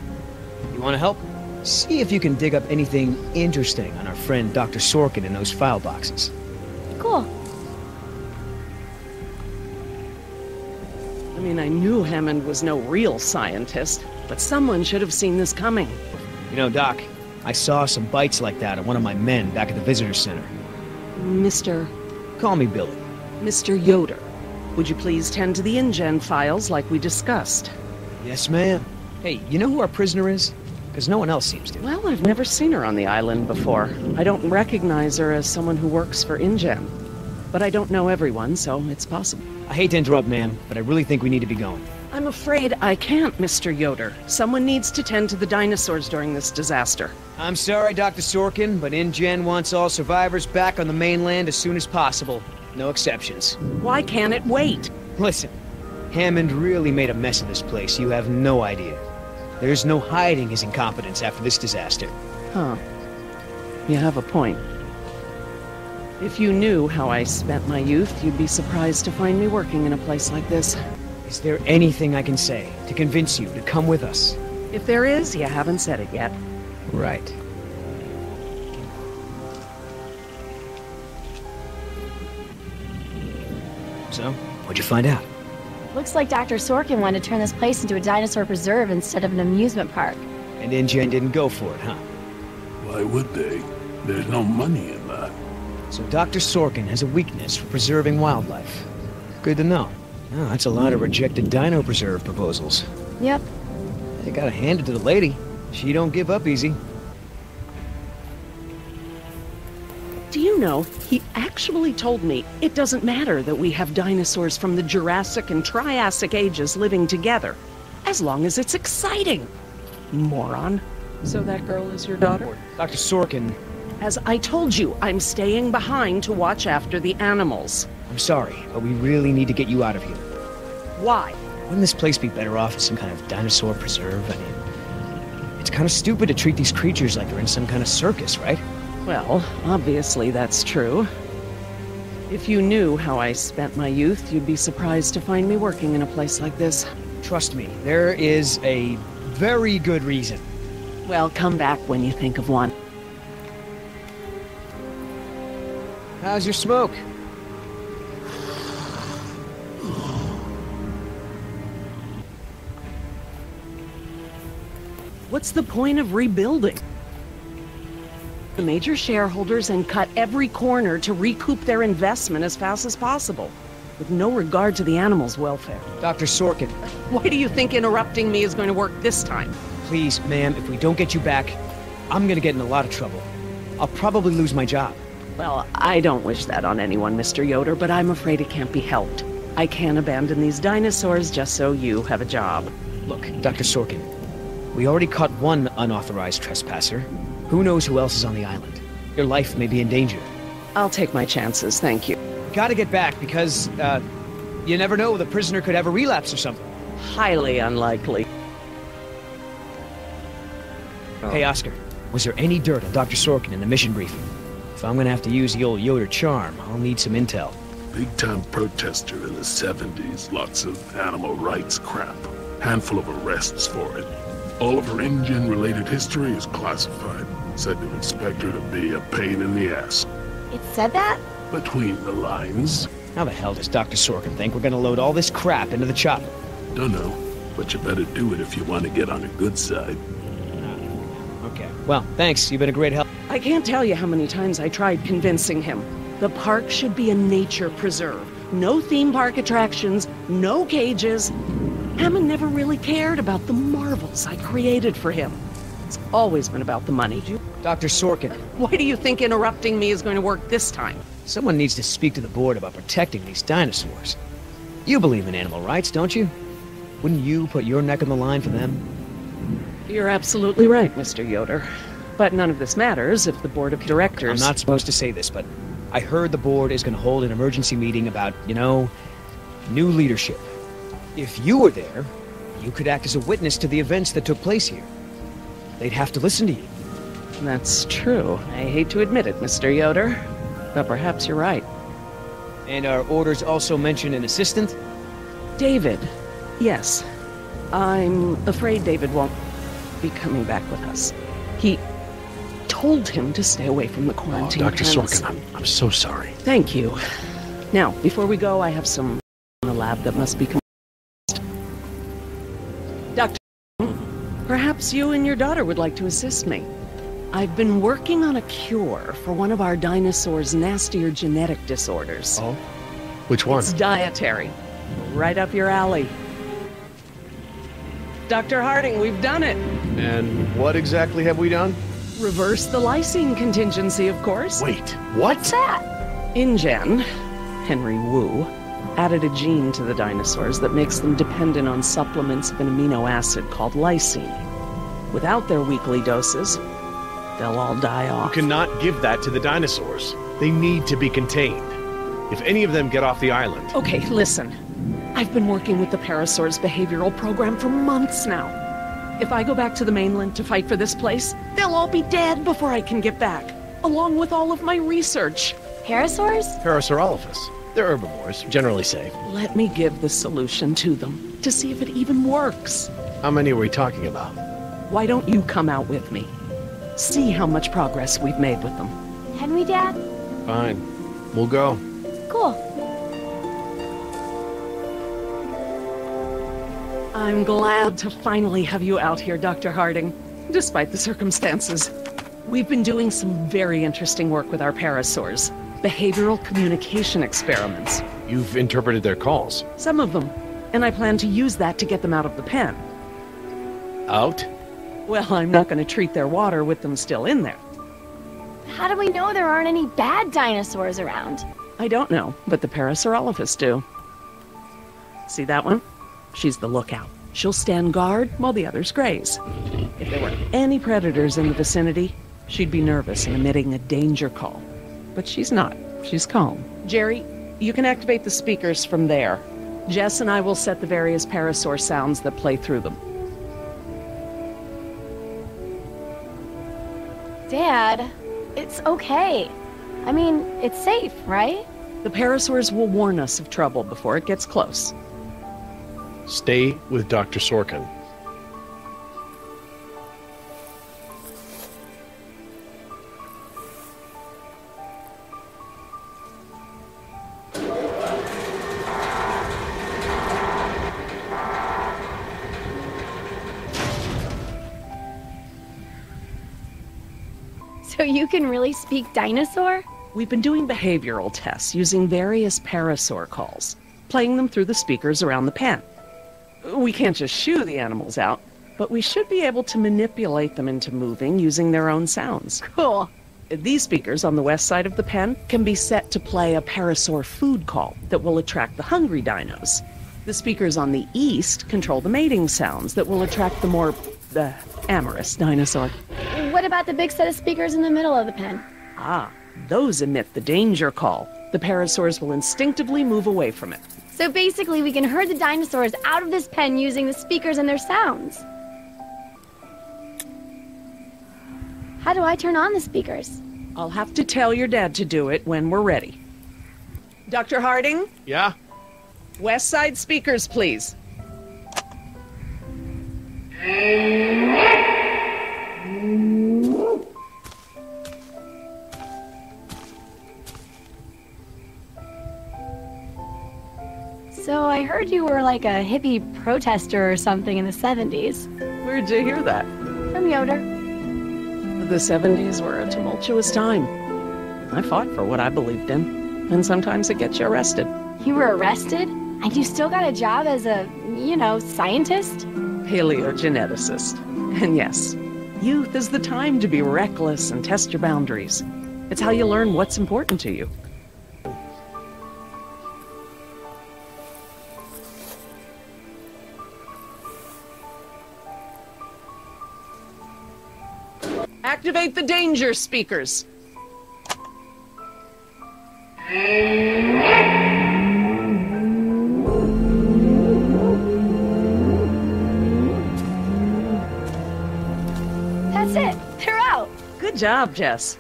D: You wanna help? See if you can dig up anything interesting on our friend Dr. Sorkin in those file boxes.
K: Cool.
B: I mean, I knew Hammond was no real scientist, but someone should have seen this coming.
D: You know, Doc,
C: I saw some bites like that on one of my men back at the visitor center.
B: Mr.
C: Call me Billy.
B: Mr. Yoder, would you please tend to the InGen files like we discussed?
C: Yes, ma'am. Hey, you know who our prisoner is? Because no one else seems to.
B: Well, I've never seen her on the island before. I don't recognize her as someone who works for InGen. But I don't know everyone, so it's possible.
C: I hate to interrupt, ma'am, but I really think we need to be going.
B: I'm afraid I can't, Mr. Yoder. Someone needs to tend to the dinosaurs during this disaster.
C: I'm sorry, Dr. Sorkin, but InGen wants all survivors back on the mainland as soon as possible. No exceptions.
B: Why can't it wait?
C: Listen, Hammond really made a mess of this place. You have no idea. There's no hiding his incompetence after this disaster.
B: Huh. You have a point. If you knew how I spent my youth, you'd be surprised to find me working in a place like this.
C: Is there anything I can say to convince you to come with us?
B: If there is, you haven't said it yet.
C: Right. So, what'd you find out?
K: Looks like Dr. Sorkin wanted to turn this place into a dinosaur preserve instead of an amusement park.
C: And InGen didn't go for it, huh?
F: Why would they? There's no money in that.
C: So Dr. Sorkin has a weakness for preserving wildlife. Good to know. Oh, that's a lot of rejected dino preserve proposals.
K: Yep.
C: You gotta hand it to the lady. She don't give up easy.
B: Do you know, he actually told me it doesn't matter that we have dinosaurs from the Jurassic and Triassic ages living together, as long as it's exciting. Moron. So that girl is your daughter?
C: Dr. Sorkin...
B: As I told you, I'm staying behind to watch after the animals.
C: I'm sorry, but we really need to get you out of here.
B: Why?
C: Wouldn't this place be better off as some kind of dinosaur preserve? I mean, it's kind of stupid to treat these creatures like they're in some kind of circus, right?
B: Well, obviously that's true. If you knew how I spent my youth, you'd be surprised to find me working in a place like this.
C: Trust me, there is a very good reason.
B: Well, come back when you think of one.
C: How's your smoke?
B: What's the point of rebuilding? The major shareholders and cut every corner to recoup their investment as fast as possible, with no regard to the animals' welfare.
C: Dr. Sorkin.
B: Why do you think interrupting me is going to work this time?
C: Please, ma'am, if we don't get you back, I'm gonna get in a lot of trouble. I'll probably lose my job.
B: Well, I don't wish that on anyone, Mr. Yoder, but I'm afraid it can't be helped. I can't abandon these dinosaurs just so you have a job.
C: Look, Dr. Sorkin, we already caught one unauthorized trespasser. Who knows who else is on the island? Your life may be in danger.
B: I'll take my chances, thank you.
C: Gotta get back because, you never know, the prisoner could have a relapse or something.
B: Highly unlikely.
C: Hey, Oscar, was there any dirt on Dr. Sorkin in the mission briefing? If I'm gonna have to use the old Yoder charm, I'll need some intel.
F: Big-time protester in the 70s. Lots of animal rights crap. Handful of arrests for it. All of her InGen-related history is classified. Said to expect her to be a pain in the ass.
K: It said that?
F: Between the lines.
C: How the hell does Dr. Sorkin think we're gonna load all this crap into the chopper?
F: Dunno, but you better do it if you want to get on the good side.
C: Okay, well, thanks. You've been a great help.
B: I can't tell you how many times I tried convincing him. The park should be a nature preserve. No theme park attractions, no cages. Hammond never really cared about the marvels I created for him. It's always been about the money.
C: Dr. Sorkin.
B: Why do you think interrupting me is going to work this time?
C: Someone needs to speak to the board about protecting these dinosaurs. You believe in animal rights, don't you? Wouldn't you put your neck on the line for them?
B: You're absolutely right, Mr. Yoder. But none of this matters if the board of directors...
C: I'm not supposed to say this, but I heard the board is going to hold an emergency meeting about, you know, new leadership. If you were there, you could act as a witness to the events that took place here. They'd have to listen to you.
B: That's true. I hate to admit it, Mr. Yoder, but perhaps you're right.
C: And our orders also mention an assistant?
B: David. Yes. I'm afraid David won't be coming back with us. He told him to stay away from the quarantine.
A: Dr. Sorkin, I'm so sorry.
B: Thank you. Now, before we go, I have some in the lab that must be Doctor, perhaps you and your daughter would like to assist me. I've been working on a cure for one of our dinosaurs' nastier genetic disorders.
H: Oh? Which one?
B: It's dietary. Right up your alley. Dr. Harding, we've done it.
H: And what exactly have we done?
B: Reverse the lysine contingency, of course.
H: Wait, what?
K: What's that?
B: InGen, Henry Wu, added a gene to the dinosaurs that makes them dependent on supplements of an amino acid called lysine. Without their weekly doses, they'll all die off.
H: You cannot give that to the dinosaurs. They need to be contained. If any of them get off the island...
B: Okay, listen. I've been working with the Parasaur's behavioral program for months now. If I go back to the mainland to fight for this place, they'll all be dead before I can get back, along with all of my research.
K: Parasaurs?
H: Parasaurolophus. They're herbivores, generally safe.
B: Let me give the solution to them, to see if it even works.
H: How many are we talking about?
B: Why don't you come out with me? See how much progress we've made with them.
K: Can we, Dad?
H: Fine. We'll go.
K: Cool.
B: I'm glad to finally have you out here, Dr. Harding, despite the circumstances. We've been doing some very interesting work with our parasaurs. Behavioral communication experiments.
H: You've interpreted their calls.
B: Some of them. And I plan to use that to get them out of the pen.
H: Out?
B: Well, I'm not going to treat their water with them still in there.
K: How do we know there aren't any bad dinosaurs around?
B: I don't know, but the Parasaurolophus do. See that one? She's the lookout. She'll stand guard while the others graze. If there were any predators in the vicinity, she'd be nervous and emitting a danger call. But she's not. She's calm. Jerry, you can activate the speakers from there. Jess and I will set the various parasaur sounds that play through them.
K: Dad, it's okay. I mean, it's safe, right?
B: The parasaurs will warn us of trouble before it gets close.
H: Stay with Dr. Sorkin.
K: So you can really speak dinosaur?
B: We've been doing behavioral tests using various parasaur calls, playing them through the speakers around the pen. We can't just shoo the animals out, but we should be able to manipulate them into moving using their own sounds.
K: Cool.
B: These speakers on the west side of the pen can be set to play a parasaur food call that will attract the hungry dinos. The speakers on the east control the mating sounds that will attract the more, amorous dinosaur.
K: What about the big set of speakers in the middle of the pen?
B: Ah, those emit the danger call. The parasaurs will instinctively move away from it.
K: So basically we can herd the dinosaurs out of this pen using the speakers and their sounds. How do I turn on the speakers?
B: I'll have to tell your dad to do it when we're ready. Dr. Harding?
H: Yeah?
B: West side speakers, please.
K: So I heard you were like a hippie protester or something in the 70s.
B: Where'd you hear that?
K: From Yoder.
B: The 70s were a tumultuous time. I fought for what I believed in, and sometimes it gets you arrested.
K: You were arrested? And you still got a job as a, scientist?
B: Paleogeneticist. And yes, youth is the time to be reckless and test your boundaries. It's how you learn what's important to you. Activate the danger speakers.
K: That's it. They're out.
B: Good job, Jess.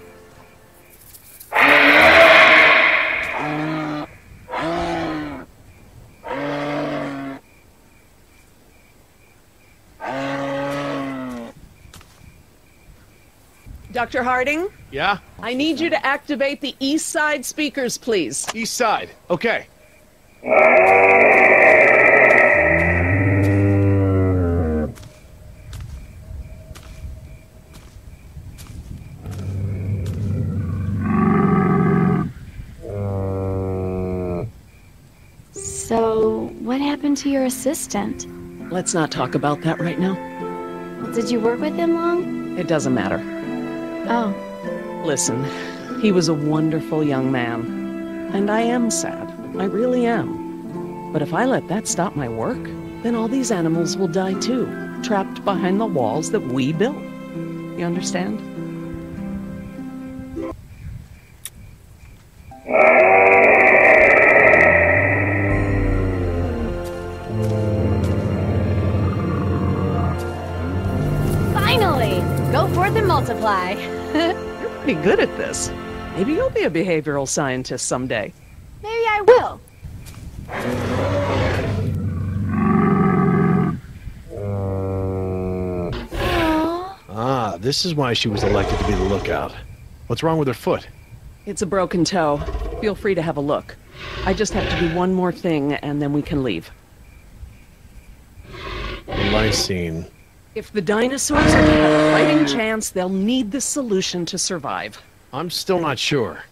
B: Dr. Harding?
H: Yeah?
B: I need you to activate the east side speakers, please.
H: East side. Okay.
K: what happened to your assistant?
B: Let's not talk about that right now.
K: Well, did you work with him long?
B: It doesn't matter.
K: Oh.
B: Listen, he was a wonderful young man. And I am sad. I really am. But if I let that stop my work, then all these animals will die too, trapped behind the walls that we built. You understand?
K: Finally! Go forth and multiply.
B: You're pretty good at this. Maybe you'll be a behavioral scientist someday.
K: Maybe I will.
H: Ah, this is why she was elected to be the lookout. What's wrong with her foot?
B: It's a broken toe. Feel free to have a look. I just have to do one more thing, and then we can leave.
H: Lysine.
B: If the dinosaurs are to have a fighting chance, they'll need this solution to survive.
H: I'm still not sure.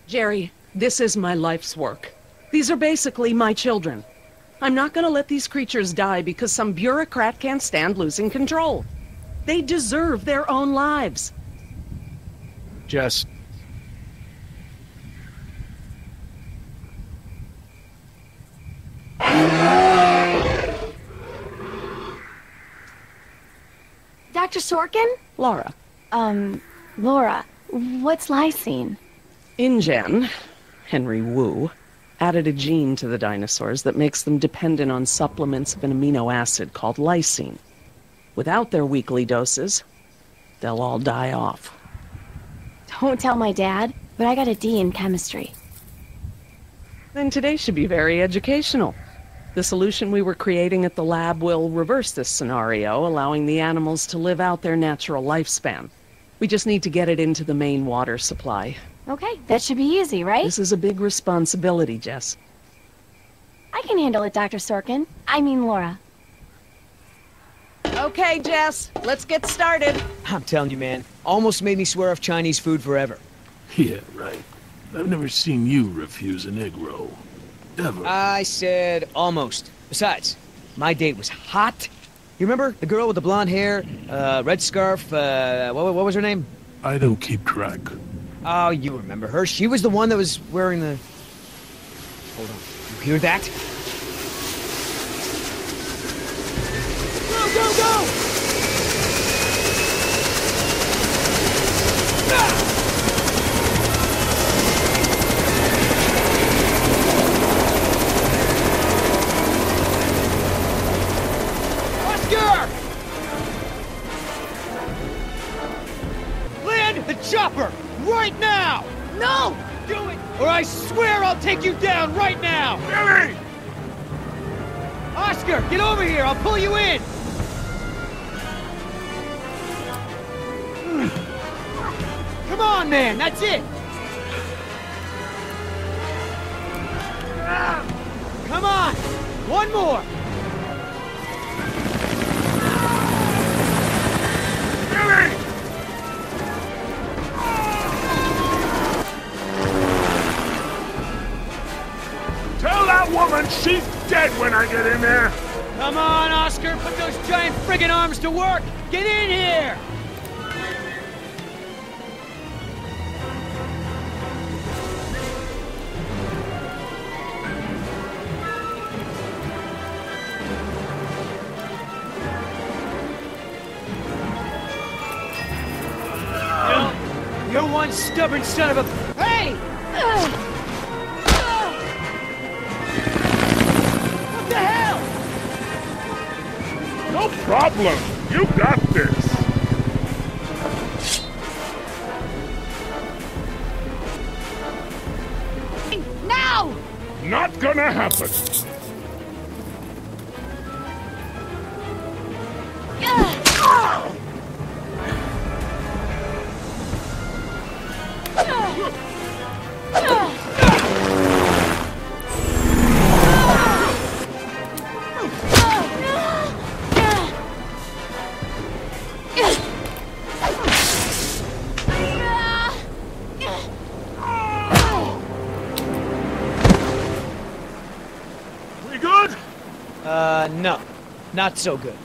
B: Jerry, this is my life's work. These are basically my children. I'm not gonna let these creatures die because some bureaucrat can't stand losing control. They deserve their own lives.
H: Jess.
K: Dr. Sorkin?
B: Laura.
K: Laura, what's lysine?
B: InGen, Henry Wu, added a gene to the dinosaurs that makes them dependent on supplements of an amino acid called lysine. Without their weekly doses, they'll all die off.
K: Don't tell my dad, but I got a D in chemistry.
B: Then today should be very educational. The solution we were creating at the lab will reverse this scenario, allowing the animals to live out their natural lifespan. We just need to get it into the main water supply.
K: Okay, that should be easy, right?
B: This is a big responsibility, Jess.
K: I can handle it, Dr. Sorkin. I mean Laura.
B: Okay, Jess, let's get started.
C: I'm telling you, man, almost made me swear off Chinese food forever.
F: Yeah, right. I've never seen you refuse an egg roll. Ever.
C: I said almost. Besides, my date was hot. You remember? The girl with the blonde hair, red scarf, what was her name?
F: I don't keep track.
C: Oh, you remember her. She was the one that was wearing the... Hold on. You hear that? Go, go, go! Ah! Land the chopper right now! No! Do it! Or I swear I'll take you down right now!
F: Billy!
C: Oscar, get over here! I'll pull you in! Come on, man! That's it! Come on! One more!
F: Billy! Tell that woman she's dead when I get in there!
C: Come on, Oscar! Put those giant friggin' arms to work! Get in here! You're one stubborn son of a... Hey! What the hell?
F: No problem. You got this.
K: Now!
F: Not gonna happen.
C: No. Not so good.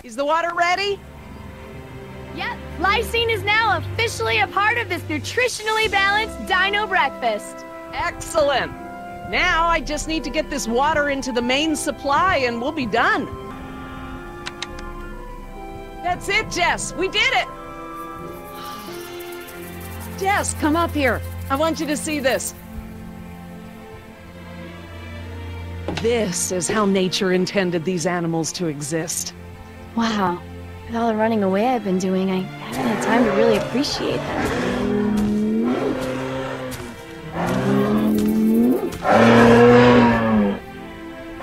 B: Is the water ready?
K: Yep, lysine is now officially a part of this nutritionally balanced dino breakfast.
B: Excellent. Now I just need to get this water into the main supply and we'll be done. That's it, Jess. We did it. Jess, come up here. I want you to see this. This is how nature intended these animals to exist.
K: Wow. With all the running away I've been doing, I haven't had time to really appreciate them.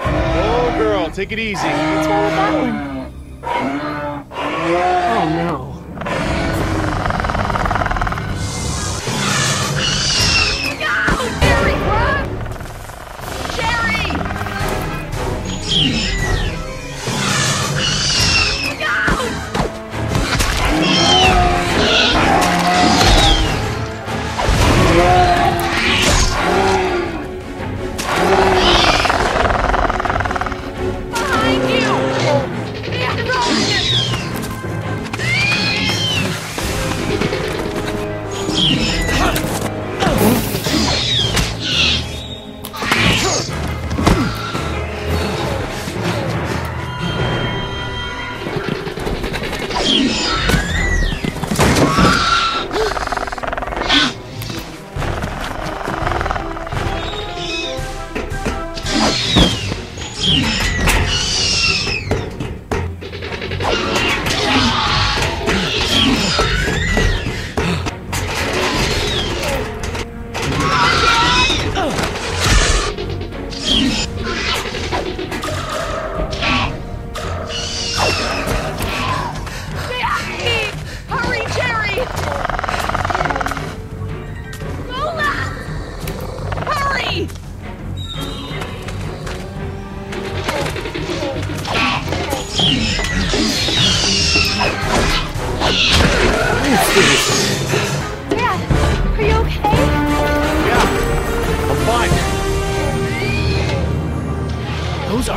H: Oh, girl, take it easy.
K: What's wrong with that one?
B: Oh, no.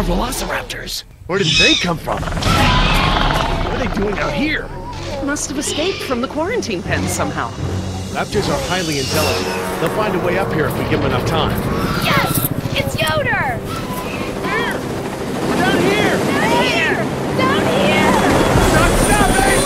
A: Velociraptors.
H: Where did they come from? What are they doing out here?
B: Must have escaped from the quarantine pen somehow.
H: Raptors are highly intelligent. They'll find a way up here if we give them enough time.
K: Yes! It's Yoder!
H: Here! We're down here!
K: Down here! Down here!
H: Stop stopping!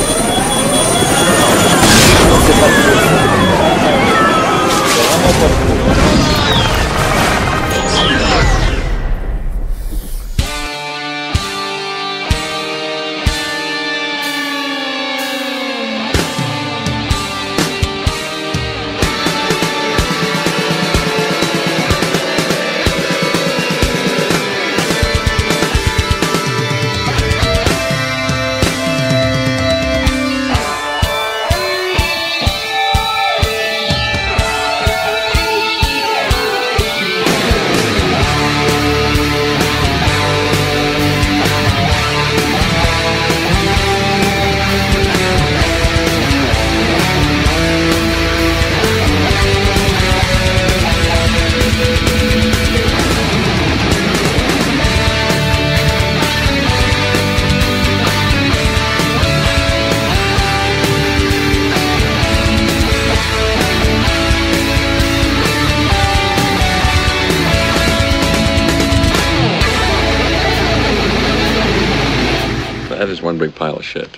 L: That is one big pile of shit.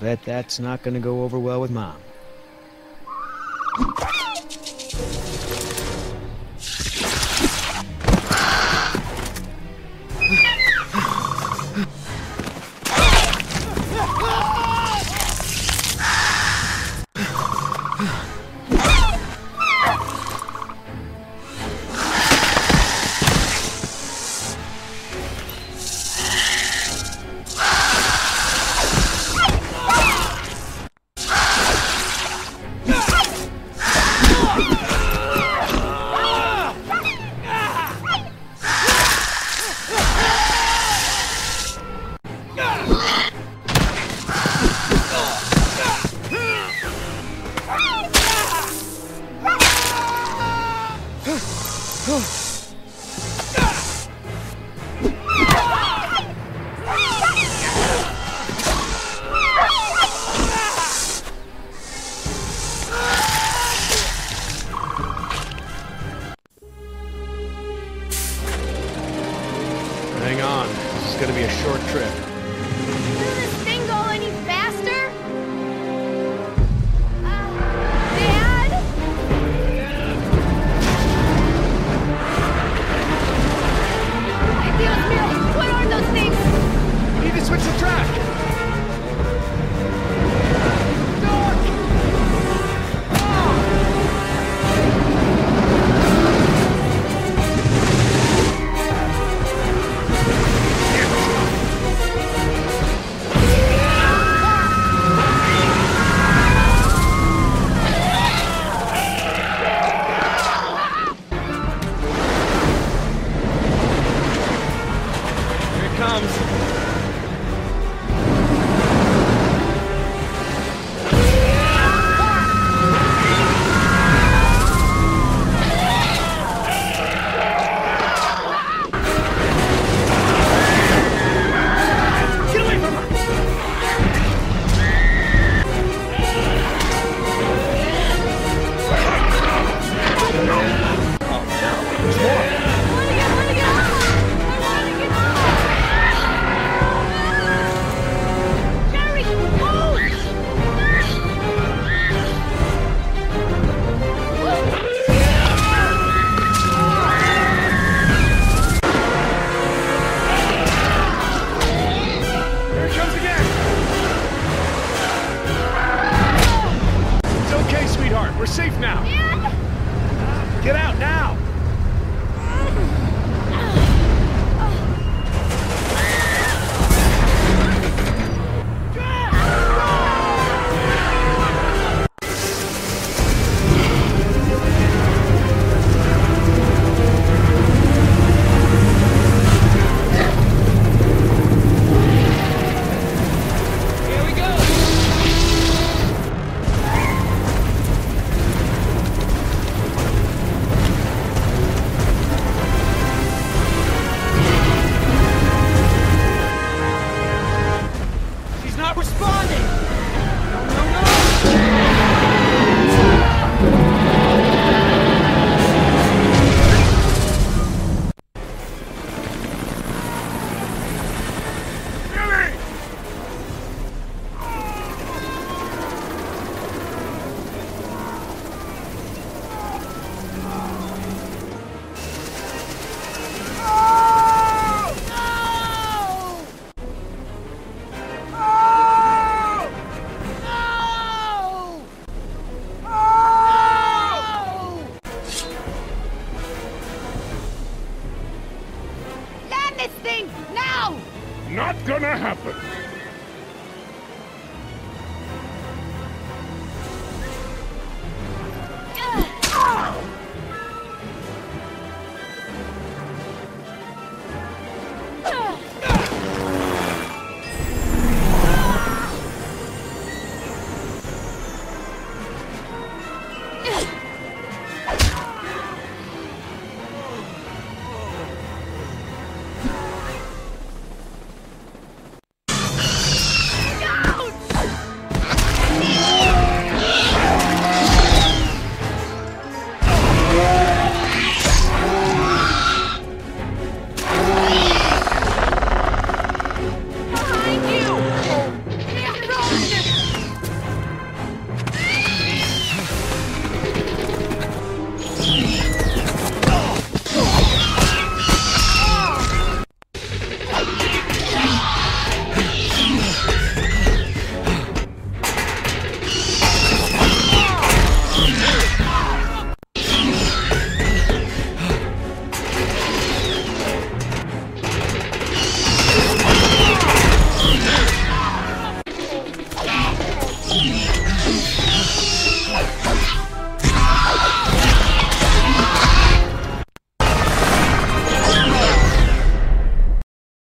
C: bet that's not gonna go over well with Mom.
H: Hang on. This is gonna be a short trip.
K: Does this thing go any faster? Dad? Ay, Dios mío, what are those things?
H: We need to switch the track! We're safe now. Get out now.
F: Not gonna happen.